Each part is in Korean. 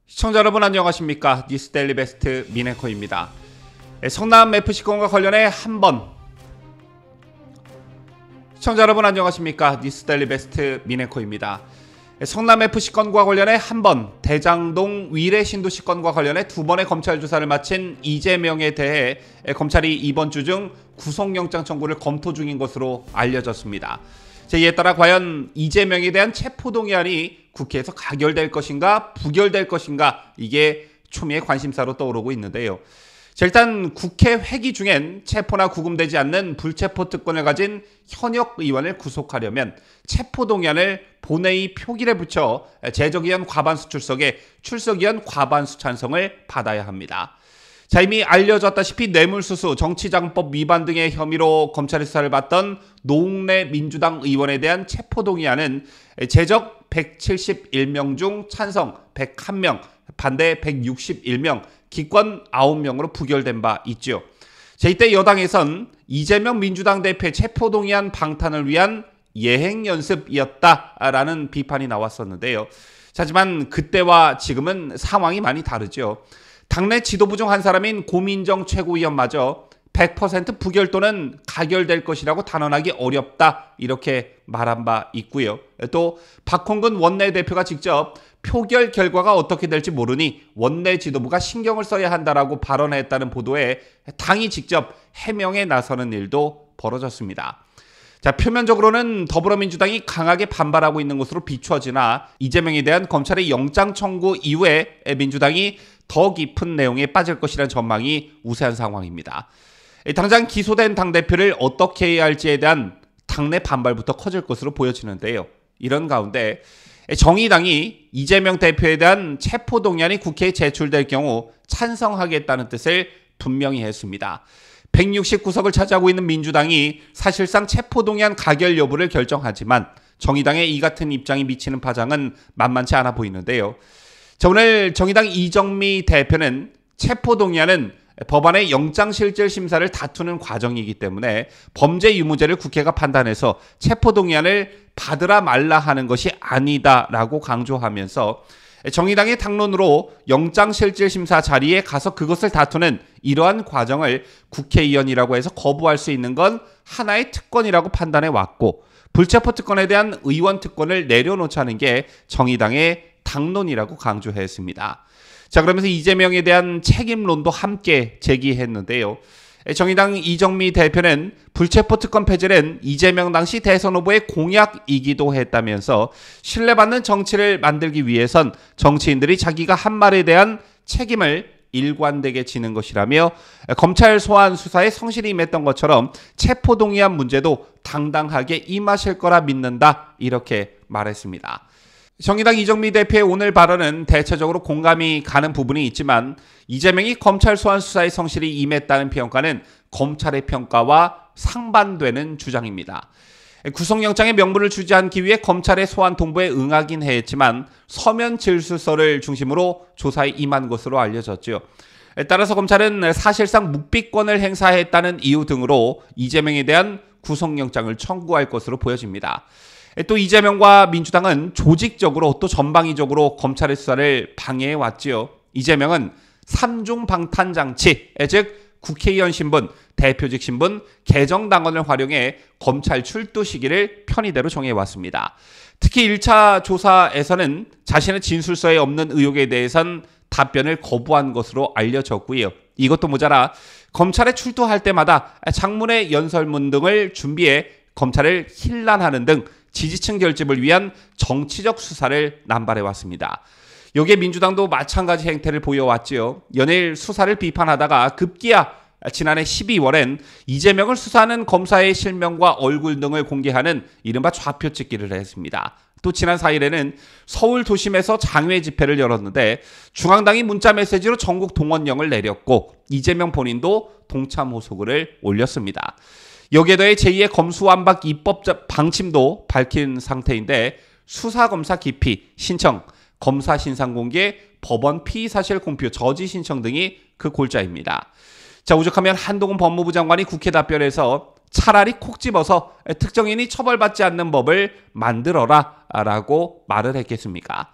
시청자 여러분 안녕하십니까? 뉴스데일리 베스트 민앵커입니다. 성남 FC건과 관련해 시청자 여러분 안녕하십니까? 뉴스데일리 베스트 민앵커입니다. 성남 FC건과 관련해 대장동 위례 신도시건과 관련해 2번의 검찰 조사를 마친 이재명에 대해 검찰이 이번 주 중 구속영장 청구를 검토 중인 것으로 알려졌습니다. 이에 따라 과연 이재명에 대한 체포동의안이 국회에서 가결될 것인가 부결될 것인가, 이게 초미의 관심사로 떠오르고 있는데요. 일단 국회 회기 중엔 체포나 구금되지 않는 불체포 특권을 가진 현역 의원을 구속하려면 체포동의안을 본회의 표결에 붙여 제적의원 과반수 출석에 출석의원 과반수 찬성을 받아야 합니다. 이미 알려졌다시피 뇌물수수, 정치자금법 위반 등의 혐의로 검찰의 수사를 받던 노웅래 민주당 의원에 대한 체포동의안은 제적 171명 중 찬성 101명, 반대 161명, 기권 9명으로 부결된 바 있죠. 이때 여당에선 이재명 민주당 대표의 체포동의안 방탄을 위한 예행연습이었다라는 비판이 나왔었는데요. 하지만 그때와 지금은 상황이 많이 다르죠. 당내 지도부 중 한 사람인 고민정 최고위원마저 100% 부결 또는 가결될 것이라고 단언하기 어렵다, 이렇게 말한 바 있고요. 또 박홍근 원내대표가 직접 표결 결과가 어떻게 될지 모르니 원내 지도부가 신경을 써야 한다라고 발언했다는 보도에 당이 직접 해명에 나서는 일도 벌어졌습니다. 표면적으로는 더불어민주당이 강하게 반발하고 있는 것으로 비추어지나 이재명에 대한 검찰의 영장 청구 이후에 민주당이 더 깊은 내용에 빠질 것이라는 전망이 우세한 상황입니다. 당장 기소된 당대표를 어떻게 해야 할지에 대한 당내 반발부터 커질 것으로 보여지는데요. 이런 가운데 정의당이 이재명 대표에 대한 체포동의안이 국회에 제출될 경우 찬성하겠다는 뜻을 분명히 했습니다. 169석을 차지하고 있는 민주당이 사실상 체포동의안 가결 여부를 결정하지만 정의당의 이 같은 입장이 미치는 파장은 만만치 않아 보이는데요. 오늘 정의당 이정미 대표는 체포동의안은 법안의 영장실질심사를 다투는 과정이기 때문에 범죄 유무죄를 국회가 판단해서 체포동의안을 받으라 말라 하는 것이 아니다라고 강조하면서 정의당의 당론으로 영장실질심사 자리에 가서 그것을 다투는 이러한 과정을 국회의원이라고 해서 거부할 수 있는 건 하나의 특권이라고 판단해 왔고, 불체포 특권에 대한 의원 특권을 내려놓자는 게 정의당의 당론이라고 강조했습니다. 그러면서 이재명에 대한 책임론도 함께 제기했는데요. 정의당 이정미 대표는 불체포 특권 폐지는 이재명 당시 대선 후보의 공약이기도 했다면서 신뢰받는 정치를 만들기 위해선 정치인들이 자기가 한 말에 대한 책임을 일관되게 지는 것이라며 검찰 소환 수사에 성실히 임했던 것처럼 체포동의안 문제도 당당하게 임하실 거라 믿는다, 이렇게 말했습니다. 정의당 이정미 대표의 오늘 발언은 대체적으로 공감이 가는 부분이 있지만 이재명이 검찰 소환 수사에 성실히 임했다는 평가는 검찰의 평가와 상반되는 주장입니다. 구속영장의 명분을 주지 않기 위해 검찰의 소환 통보에 응하긴 했지만 서면 질수서를 중심으로 조사에 임한 것으로 알려졌죠. 따라서 검찰은 사실상 묵비권을 행사했다는 이유 등으로 이재명에 대한 구속영장을 청구할 것으로 보여집니다. 또 이재명과 민주당은 조직적으로 또 전방위적으로 검찰의 수사를 방해해왔지요. 이재명은 3중 방탄장치, 즉 국회의원 신분, 대표직 신분, 개정당원을 활용해 검찰 출두 시기를 편의대로 정해왔습니다. 특히 1차 조사에서는 자신의 진술서에 없는 의혹에 대해선 답변을 거부한 것으로 알려졌고요. 이것도 모자라 검찰에 출두할 때마다 장문의 연설문 등을 준비해 검찰을 힐난하는 등 지지층 결집을 위한 정치적 수사를 남발해왔습니다. 여기에 민주당도 마찬가지 행태를 보여왔지요. 연일 수사를 비판하다가 급기야 지난해 12월엔 이재명을 수사하는 검사의 실명과 얼굴 등을 공개하는 이른바 좌표 찍기를 했습니다. 또 지난 4일에는 서울 도심에서 장외 집회를 열었는데 중앙당이 문자 메시지로 전국 동원령을 내렸고 이재명 본인도 동참 호소글을 올렸습니다. 여기에 더해 제2의 검수완박 입법 방침도 밝힌 상태인데 수사검사 기피, 신청, 검사 신상 공개, 법원 피의사실 공표, 저지 신청 등이 그 골자입니다. 오죽하면 한동훈 법무부 장관이 국회 답변에서 차라리 콕 집어서 특정인이 처벌받지 않는 법을 만들어라 라고 말을 했겠습니까?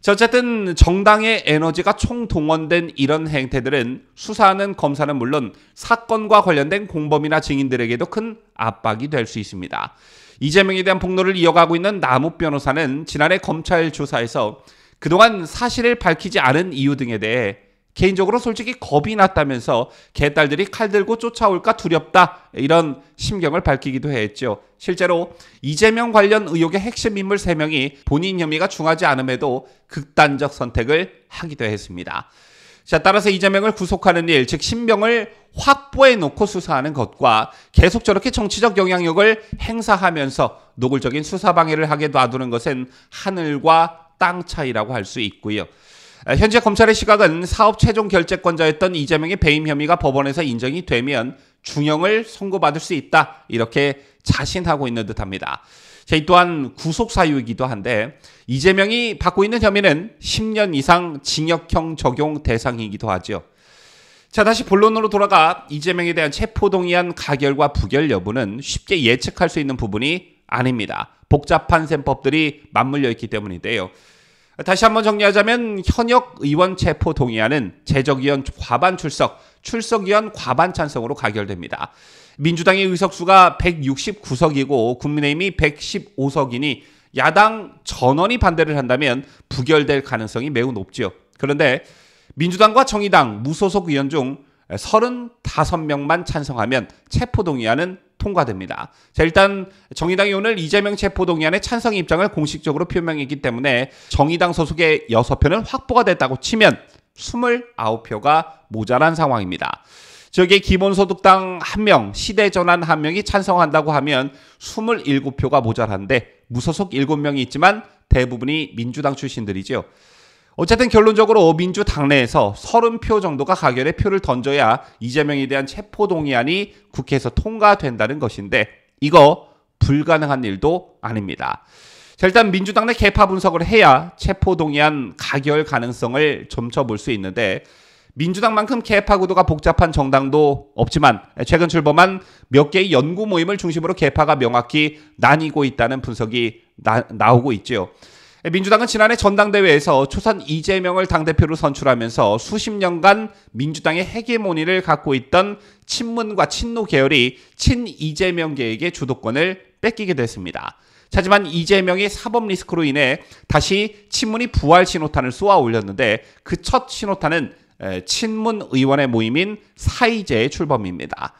자, 어쨌든 정당의 에너지가 총동원된 이런 행태들은 수사하는 검사는 물론 사건과 관련된 공범이나 증인들에게도 큰 압박이 될 수 있습니다. 이재명에 대한 폭로를 이어가고 있는 남욱 변호사는 지난해 검찰 조사에서 그동안 사실을 밝히지 않은 이유 등에 대해 개인적으로 솔직히 겁이 났다면서 개딸들이 칼 들고 쫓아올까 두렵다, 이런 심경을 밝히기도 했죠. 실제로 이재명 관련 의혹의 핵심 인물 3명이 본인 혐의가 중하지 않음에도 극단적 선택을 하기도 했습니다. 자, 따라서 이재명을 구속하는 일, 즉 신병을 확보해 놓고 수사하는 것과 계속 저렇게 정치적 영향력을 행사하면서 노골적인 수사 방해를 하게 놔두는 것은 하늘과 땅 차이라고 할 수 있고요. 현재 검찰의 시각은 사업 최종 결재권자였던 이재명의 배임 혐의가 법원에서 인정이 되면 중형을 선고받을 수 있다, 이렇게 자신하고 있는 듯합니다. 이 또한 구속 사유이기도 한데 이재명이 받고 있는 혐의는 10년 이상 징역형 적용 대상이기도 하죠. 자, 다시 본론으로 돌아가 이재명에 대한 체포동의안 가결과 부결 여부는 쉽게 예측할 수 있는 부분이 아닙니다. 복잡한 셈법들이 맞물려 있기 때문인데요. 다시 한번 정리하자면 현역 의원 체포 동의안은 재적의원 과반 출석, 출석의원 과반 찬성으로 가결됩니다. 민주당의 의석수가 169석이고 국민의힘이 115석이니 야당 전원이 반대를 한다면 부결될 가능성이 매우 높죠. 그런데 민주당과 정의당 무소속 의원 중 35명만 찬성하면 체포 동의안은 통과됩니다. 자, 일단 정의당이 오늘 이재명 체포동의안의 찬성 입장을 공식적으로 표명했기 때문에 정의당 소속의 6표는 확보가 됐다고 치면 29표가 모자란 상황입니다. 저기 기본소득당 1명, 시대전환 1명이 찬성한다고 하면 27표가 모자란데 무소속 7명이 있지만 대부분이 민주당 출신들이죠. 어쨌든 결론적으로 민주당 내에서 30표 정도가 가결의 표를 던져야 이재명에 대한 체포동의안이 국회에서 통과된다는 것인데 이거 불가능한 일도 아닙니다. 자, 일단 민주당 내 계파 분석을 해야 체포동의안 가결 가능성을 점쳐볼 수 있는데 민주당만큼 계파 구도가 복잡한 정당도 없지만 최근 출범한 몇 개의 연구 모임을 중심으로 계파가 명확히 나뉘고 있다는 분석이 나오고 있죠. 민주당은 지난해 전당대회에서 초선 이재명을 당대표로 선출하면서 수십 년간 민주당의 헤게모니를 갖고 있던 친문과 친노 계열이 친이재명계에게 주도권을 뺏기게 됐습니다. 하지만 이재명의 사법 리스크로 인해 다시 친문이 부활 신호탄을 쏘아 올렸는데 그 첫 신호탄은 친문 의원의 모임인 사이제의 출범입니다.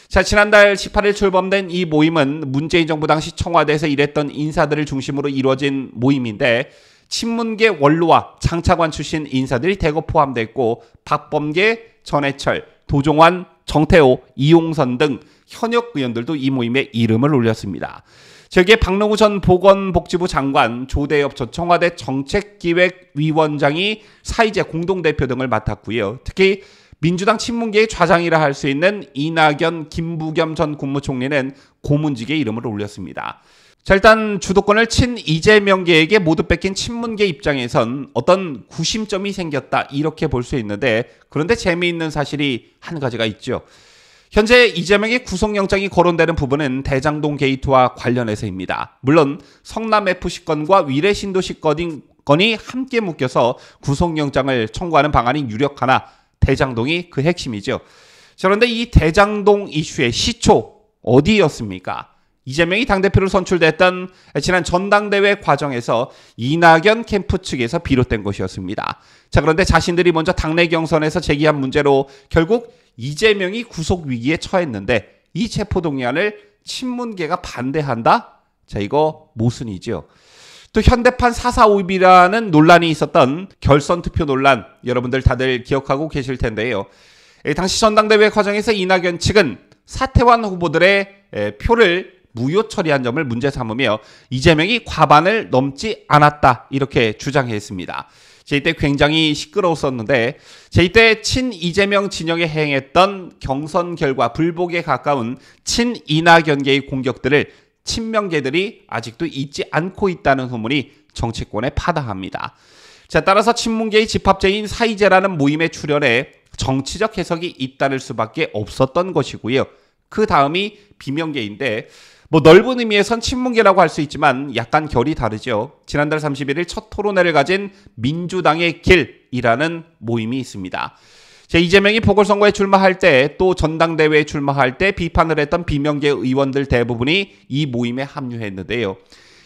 자, 지난달 18일 출범된 이 모임은 문재인 정부 당시 청와대에서 일했던 인사들을 중심으로 이루어진 모임인데 친문계 원로와 장차관 출신 인사들이 대거 포함됐고 박범계, 전해철, 도종환, 정태호, 이용선 등 현역 의원들도 이 모임에 이름을 올렸습니다. 저기에 박노구 전 보건복지부 장관, 조대엽 전 청와대 정책기획위원장이 사이제 공동대표 등을 맡았고요. 특히 민주당 친문계의 좌장이라 할 수 있는 이낙연, 김부겸 전 국무총리는 고문직에 이름을 올렸습니다. 자, 일단 주도권을 친이재명계에게 모두 뺏긴 친문계 입장에선 어떤 구심점이 생겼다, 이렇게 볼 수 있는데 그런데 재미있는 사실이 한 가지가 있죠. 현재 이재명의 구속영장이 거론되는 부분은 대장동 게이트와 관련해서입니다. 물론 성남FC 건과 위례신도시 건이 함께 묶여서 구속영장을 청구하는 방안이 유력하나 대장동이 그 핵심이죠. 그런데 이 대장동 이슈의 시초 어디였습니까? 이재명이 당대표로 선출됐던 지난 전당대회 과정에서 이낙연 캠프 측에서 비롯된 것이었습니다. 자, 그런데 자신들이 먼저 당내 경선에서 제기한 문제로 결국 이재명이 구속 위기에 처했는데 이 체포동의안을 친문계가 반대한다? 자, 이거 모순이죠. 또 현대판 4.45입이라는 논란이 있었던 결선 투표 논란, 여러분들 다들 기억하고 계실 텐데요. 당시 전당대회 과정에서 이낙연 측은 사퇴환 후보들의 표를 무효 처리한 점을 문제 삼으며 이재명이 과반을 넘지 않았다, 이렇게 주장했습니다. 이때 굉장히 시끄러웠었는데 이때 친이재명 진영에 행했던 경선 결과 불복에 가까운 친이낙연계의 공격들을 친명계들이 아직도 잊지 않고 있다는 소문이 정치권에 파다합니다. 자, 따라서 친문계의 집합체인 사이제라는 모임에 출연해 정치적 해석이 잇따를 수밖에 없었던 것이고요. 그 다음이 비명계인데 뭐 넓은 의미에선 친문계라고 할 수 있지만 약간 결이 다르죠. 지난달 31일 첫 토론회를 가진 민주당의 길이라는 모임이 있습니다. 이재명이 보궐선거에 출마할 때 또 전당대회에 출마할 때 비판을 했던 비명계 의원들 대부분이 이 모임에 합류했는데요.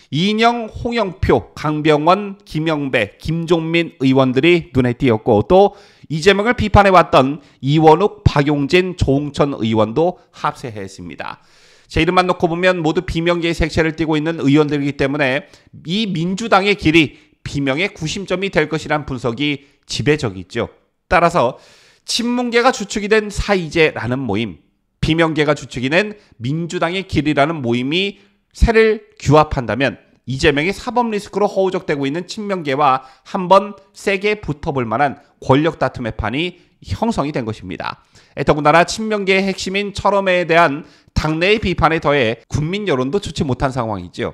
이인영, 홍영표, 강병원, 김영배, 김종민 의원들이 눈에 띄었고 또 이재명을 비판해왔던 이원욱, 박용진, 조홍천 의원도 합세했습니다. 제 이름만 놓고 보면 모두 비명계의 색채를 띠고 있는 의원들이기 때문에 이 민주당의 길이 비명의 구심점이 될 것이란 분석이 지배적이죠. 따라서 친문계가 주축이 된 사이제라는 모임, 비명계가 주축이 된 민주당의 길이라는 모임이 세를 규합한다면 이재명이 사법 리스크로 허우적대고 있는 친명계와 한번 세게 붙어볼 만한 권력 다툼의 판이 형성이 된 것입니다. 더군다나 친명계의 핵심인 철험회에 대한 당내의 비판에 더해 국민 여론도 좋지 못한 상황이죠.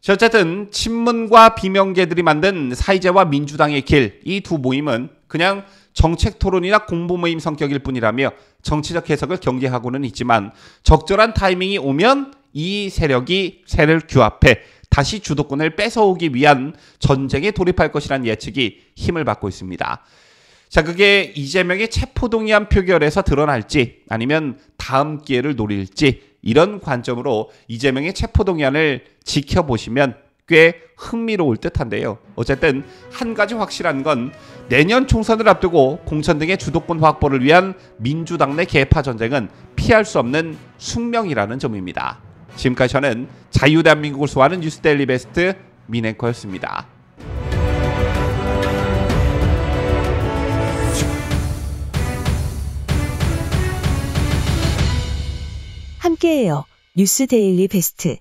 어쨌든 친문과 비명계들이 만든 사이제와 민주당의 길, 이 두 모임은 그냥 정책 토론이나 공보 모임 성격일 뿐이라며 정치적 해석을 경계하고는 있지만 적절한 타이밍이 오면 이 세력이 세를 규합해 다시 주도권을 뺏어오기 위한 전쟁에 돌입할 것이라는 예측이 힘을 받고 있습니다. 그게 이재명의 체포동의안 표결에서 드러날지 아니면 다음 기회를 노릴지 이런 관점으로 이재명의 체포동의안을 지켜보시면 꽤 흥미로울 듯한데요. 어쨌든 한 가지 확실한 건 내년 총선을 앞두고 공천 등의 주도권 확보를 위한 민주당 내 계파 전쟁은 피할 수 없는 숙명이라는 점입니다. 지금까지 저는 자유대한민국을 소화하는 뉴스데일리 베스트 민앵커였습니다. 함께해요. 뉴스데일리 베스트.